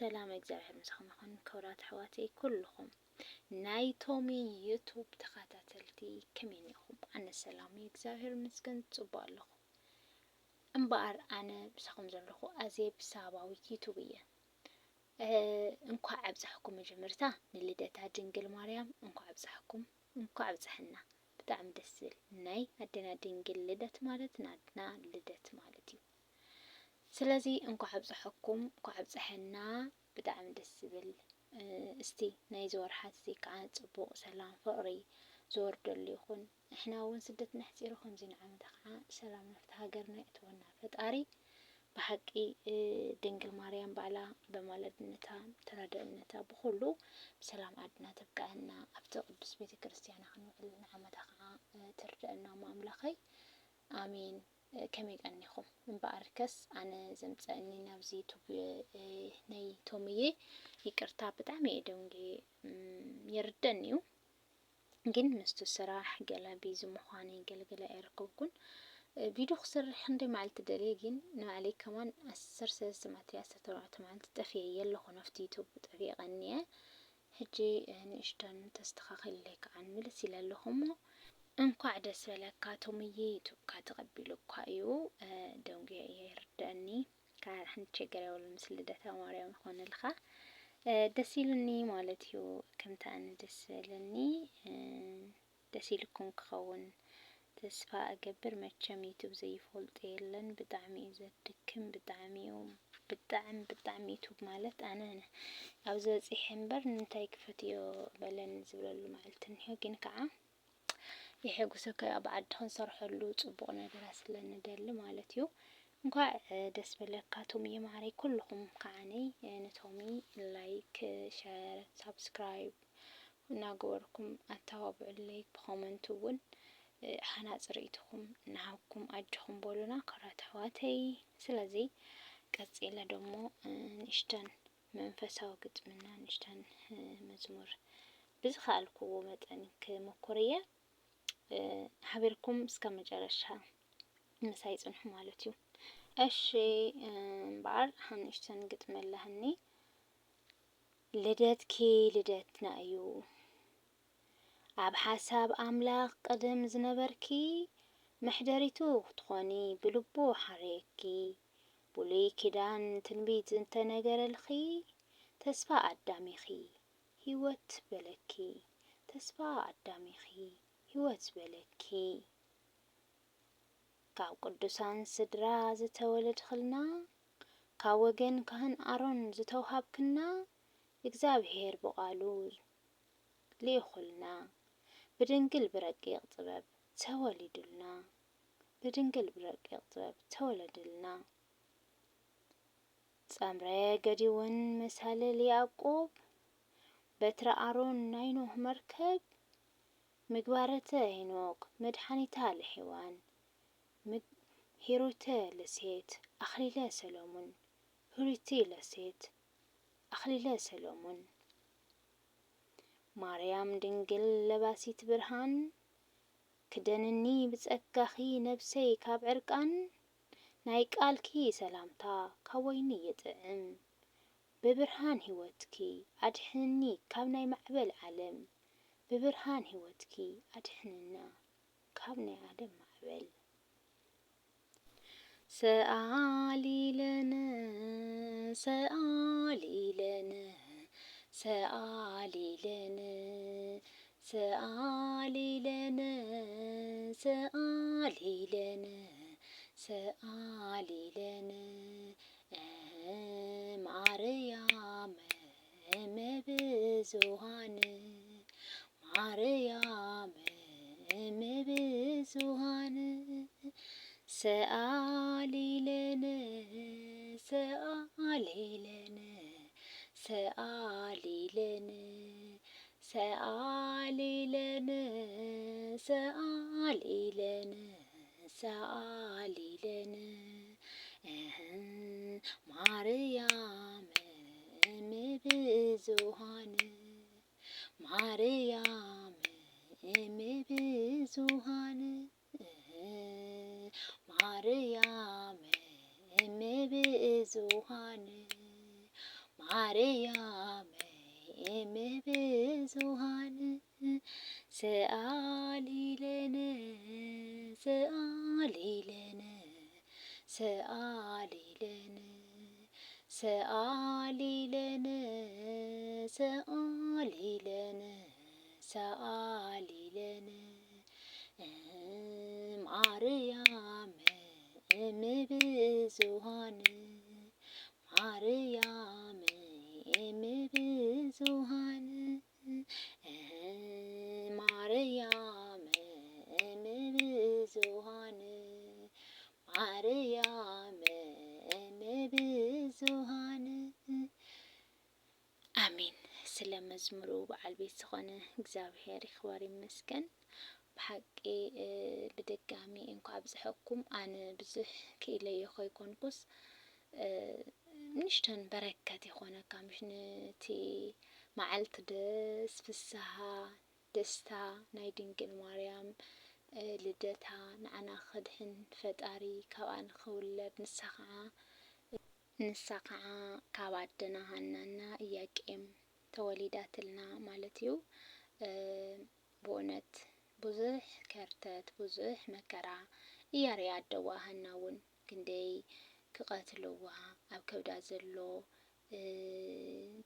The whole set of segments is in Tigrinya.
ሰላም እግዚአብሔር ምስኹም ይኹን። ክብራት ኣሕዋተይ ኩልኹም ናይ ቶሚ ዩቱብ ተኸታተልቲ ከመይ ኢኹም? ኣነ ሰላም እግዚአብሔር ይመስገን ጽቡቕ ኣለኹ። እምበኣር ኣነ ብሳኹም ዘለኹ ኣዜብ ሳባዊት ዩቱብ እየ። እንኳዕ ኣብዛሕኩም መጀመርታ ንልደታ ድንግል ማርያም እንኳዕ ኣብዛሕኩም እንኳዕ ኣብዛሕና ብጣዕሚ ደስ ዝብል ናይ ኣደና ድንግል ልደት ማለት ናትና ልደት ማለት እዩ። ስለዚ እንኳዕ ኣብዛሕኩም እንኳዕ ኣብዛሕና ብጣዕሚ ደስ ዝብል እስቲ ናይ ዝወርሓት እዚ ከዓ ጽቡቕ ሰላም ፍቕሪ ዝወርደሉ ይኹን። እሕና እውን ስደት ነሕፂሩ ከምዚ ንዓመት ከዓ ሰላም ናብቲ ሃገርና እትወና ፈጣሪ ብሓቂ ድንግል ማርያም ባዕላ በማለድነታ ተራድእነታ ብኩሉ ብሰላም ዓድና ተብቃዕና ኣብቲ ቅዱስ ቤተ ክርስቲያና ክንውዕል ንዓመታ ከዓ ትርድአና ማምላኸይ ኣሜን። ከመይ ቀኒኹም? እምበኣርከስ ኣነ ዘምፀአኒ ናብዚ ዩቱብ ናይ ቶምዬ ይቅርታ ብጣዕሚ እየ ደንጌ የርደአኒ እዩ ግን ምስቱ ስራሕ ገለ ቢዚ ምዃነይ ገለገለ ኣይረከብኩን። ቪድዮ ክሰርሕ ክንደይ መዓልቲ ደልየ ግን ንባዕለይ ከማን 13 መዓልቲ 14 መዓልቲ ጠፍየ የለኹ ናብቲ ዩቱብ ጠፍየ ቀኒየ ሕጂ ንእሽተን ተስተኻኺለይ ከዓ ንመለስ ኢለ ኣለኹ እሞ እንኳዕ ደስ በለካ ቶምዬ ዩቱብካ ተቐቢሉ እኳ እዩ ደንጌ የርደአኒ ካብ ሕንቸገር የብሉ ምስ ልደታ ማርያም ይኾነልካ ደስ ኢሉኒ ማለት እዩ። ከምታ ኣነ ደስ በለኒ ደስ ኢልኩም ክኸውን ተስፋ እገብር። መቸም ዩቱብ ዘይፈልጥ የለን ብጣዕሚ እዩ ዘድክም ብጣዕሚ ዩቱብ ማለት ኣነ ኣብ ዝበፂሐ እምበር ንምንታይ ክፈትዮ በለን ዝብለሉ መዓልቲ እኒሆ ግን ከዓ የሕጉሰካ ኣብ ዓዲ ክንሰርሐሉ ጽቡቕ ነገራት ስለንደሊ ማለት እዩ። እንኳዕ ደስ በለካ ቶምዬ ማዕረይ ኩልኹም ከዓነይ ንቶሚ ላይክ ሸር ሳብስክራይብ እናገበርኩም ኣተባብዑለይ ብኮመንት እውን ሓናፂ ርእይትኩም እናሃብኩም ኣጅኹም በሉና ክብራት ኣሕዋተይ። ስለዚ ቀፂለ ደሞ ንእሽተን መንፈሳዊ ግጥምና ንእሽተን መዝሙር ብዝኸኣልክዎ መጠን ክሞክር እየ። ሓቢርኩም እስከ መጨረሻ ምሳይ ጽንሑ ማለት እዩ። እሺ እምበኣር ንእሽተን ግጥመላህኒ ልደትኪ ልደትና እዩ ኣብ ሓሳብ ኣምላኽ ቅድም ዝነበርኪ መሕደሪቱ ክትኾኒ ብልቡ ሓረየኪ ብሉይ ኪዳን ትንቢት እንተነገረልኺ ተስፋ ኣዳሚኺ ህይወት በለኪ ተስፋ ኣዳሚኺ ህይወት በለኪ ካብ ቅዱሳን ስድራ ዝተወለድኽልና ካብ ወገን ካህን ኣሮን ዝተውሃብክና እግዚአብሔር በቃሉ ልይኹልና ብድንግል ብረቂቕ ጥበብ ተወሊዱልና ብድንግል ብረቂቕ ጥበብ ተወለድልና ጸምረ ገዲውን መሳለል ያዕቆብ በትረ ኣሮን ናይ ኖህ መርከብ ምግባረተ ሄኖክ መድኃኒታ ለሔዋን ሂሩተ ለሴት ኣኽሊለ ሰሎሞን ሂሩቲ ለሴት ኣኽሊለ ሰሎሞን ማርያም ድንግል ለባሲት ብርሃን ክደንኒ ብጸጋኺ ነፍሰይ ካብ ዕርቃን ናይ ቃልኪ ሰላምታ ካብ ወይኒ የጥዕም ብብርሃን ህይወትኪ ኣድሕንኒ ካብ ናይ ማዕበል ዓለም ብብርሃን ህይወትኪ ኣድሕንና ካብ ናይ ዓለም ማዕበል ሰአሊ ለነ ሰአሊ ለነ ሰአሊ ለነ ሰአሊ ለነ ሰአሊ ለነ ሰአሊ ለነ ማርያም እመብዙኃን ማርያም እመብዙኃን ሰአሊ ለነ ሰአሊ ለነ ሰአሊ ለነ ሰአሊ ለነ ሰአሊ ለነ ሰአሊ ለነ ማርያም እምብዙኃን ማርያም እምብዙኃን ማርያም እምብዙኃን ማርያም سآلي لنا سآلي لنا سآلي لنا سآلي لنا سآلي لنا سآلي لنا ማርያም እምብዙኃን ማርያም እምብዙኃን ማርያም እምብዙኃን ማርያም እምብዙኃን አሜን። ስለ መዝሙሩ በዓል ቤት ዝኾነ እግዚአብሔር ይኽበር ይመስገን። ብሓቂ ብድጋሚ እንኳ ኣብዝሐኩም ኣነ ብዙሕ ክኢለዮ ኸይኮንኩስ ንእሽተን በረከት ይኾነካ ምሽ ነቲ መዓልቲ ደስ ፍስሓ ደስታ ናይ ድንግል ማርያም ልደታ ንዓና ኸድሕን ፈጣሪ ካብኣ ንኽውለድ ንሳ ከዓ ካብ ኣደና ሃናና ኢያቄም ተወሊዳትልና ማለት እዩ። ብእውነት ብዙሕ ከርተት ብዙሕ መከራ እያርያ ኣደዋ ሃና እውን ክንደይ ክቐትልዋ ኣብ ከብዳ ዘሎ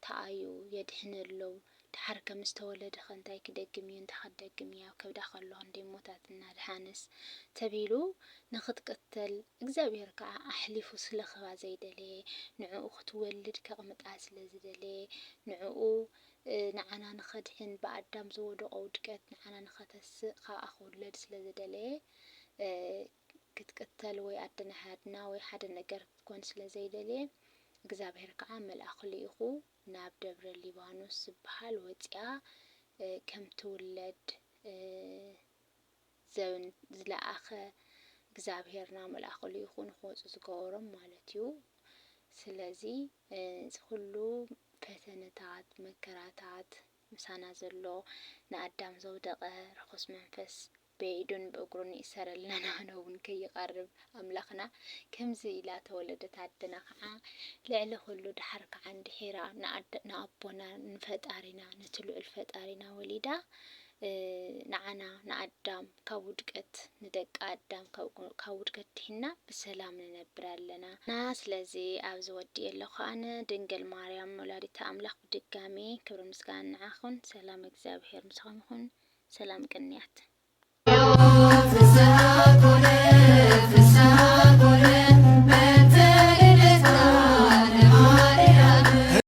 ተኣዩ የድሕነለው ድሓር ከም ዝተወለደ እንታይ ክደግም እዩ እንታይ ክደግም እዩ ኣብ ከብዳ ከሎ ክንደይ ሞታት እናድሓነስ ተቢሉ ንኽትቅተል እግዚአብሔር ከዓ ኣሕሊፉ ስለኽባ ዘይደለየ ንዕኡ ክትወልድ ከቕምጣ ስለ ዝደለየ ንዕኡ ንዓና ንኸድሕን ብኣዳም ዝወደቆ ውድቀት ንዓና ንኸተስእ ካብኣ ክውለድ ስለ ዝደለየ ክትቅተል ወይ ኣደና ሓድና ወይ ሓደ ነገር ክትኮን ስለ ዘይደለየ እግዚአብሔር ከዓ መልኣኽ ልኢኹ ናብ ደብረ ሊባኖስ ዝበሃል ወፂኣ ከም ትውለድ ዝለኣኸ እግዚአብሔርና መልኣኽ ልኢኹ ንክወፁ ዝገበሮም ማለት እዩ። ስለዚ ኩሉ ፈተነታት መከራታት ምሳና ዘሎ ንኣዳም ዘውደቐ ርኩስ መንፈስ ብኢዱን ብእግሩን ይእሰረልና ነውን ከይቐርብ ኣምላኽና ከምዚ ኢላ ተወለደት ኣደና ከዓ ልዕሊ ኩሉ ድሓር ከዓ እንድሒራ ንኣቦና ንፈጣሪና ነቲ ልዑል ፈጣሪና ወሊዳ ንዓና ንኣዳም ካብ ውድቀት ንደቂ ኣዳም ካብ ውድቀት ድሒና ብሰላም ንነብር ኣለና ና ስለዚ ኣብዚ ወዲእ ኣለኹ ኣነ ድንግል ማርያም ወላዲተ ኣምላኽ ብድጋሚ ክብሪ ምስጋና ንዓኹን። ሰላም እግዚአብሔር ምስኹም ይኹን። ሰላም ቅንያት